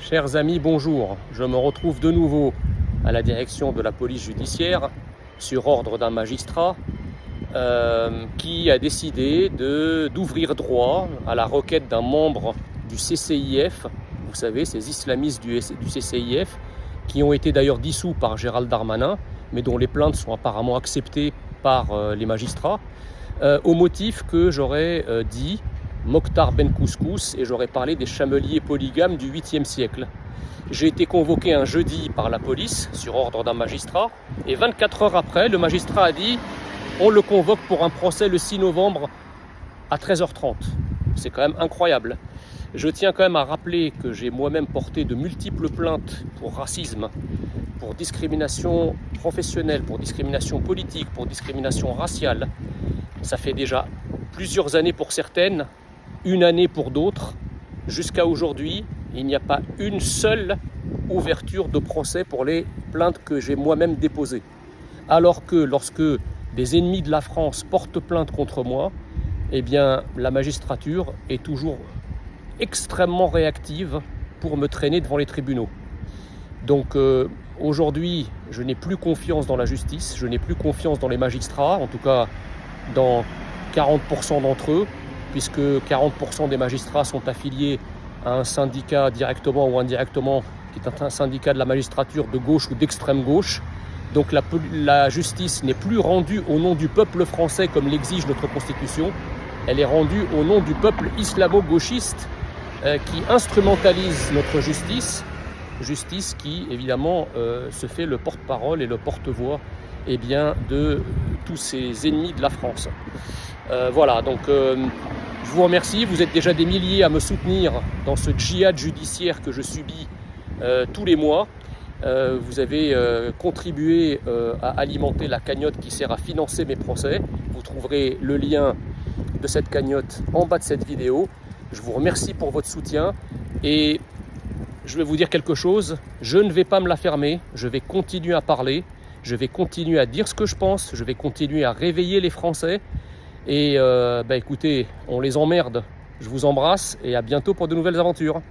Chers amis, bonjour. Je me retrouve de nouveau à la direction de la police judiciaire sur ordre d'un magistrat qui a décidé d'ouvrir droit à la requête d'un membre du CCIF. Vous savez, ces islamistes du CCIF qui ont été d'ailleurs dissous par Gérald Darmanin, mais dont les plaintes sont apparemment acceptées par les magistrats, au motif que j'aurais dit Mokhtar Ben Kousskous et j'aurais parlé des chameliers polygames du 8e siècle. J'ai été convoqué un jeudi par la police sur ordre d'un magistrat et 24 heures après, le magistrat a dit on le convoque pour un procès le 6 novembre à 13h30. C'est quand même incroyable. Je tiens quand même à rappeler que j'ai moi-même porté de multiples plaintes pour racisme, pour discrimination professionnelle, pour discrimination politique, pour discrimination raciale. Ça fait déjà plusieurs années pour certaines, une année pour d'autres. Jusqu'à aujourd'hui, il n'y a pas une seule ouverture de procès pour les plaintes que j'ai moi-même déposées. Alors que lorsque des ennemis de la France portent plainte contre moi, eh bien la magistrature est toujours extrêmement réactive pour me traîner devant les tribunaux. Donc aujourd'hui, je n'ai plus confiance dans la justice, je n'ai plus confiance dans les magistrats, en tout cas dans 40% d'entre eux, puisque 40% des magistrats sont affiliés à un syndicat directement ou indirectement, qui est un syndicat de la magistrature de gauche ou d'extrême gauche. Donc la justice n'est plus rendue au nom du peuple français comme l'exige notre Constitution, elle est rendue au nom du peuple islamo-gauchiste qui instrumentalise notre justice qui évidemment se fait le porte-parole et le porte-voix de tous ces ennemis de la France. Voilà, donc je vous remercie, vous êtes déjà des milliers à me soutenir dans ce djihad judiciaire que je subis tous les mois. Vous avez contribué à alimenter la cagnotte qui sert à financer mes procès. Vous trouverez le lien de cette cagnotte en bas de cette vidéo. Je vous remercie pour votre soutien et je vais vous dire quelque chose, je ne vais pas me la fermer, je vais continuer à parler, je vais continuer à dire ce que je pense, je vais continuer à réveiller les Français et écoutez, on les emmerde. Je vous embrasse et à bientôt pour de nouvelles aventures.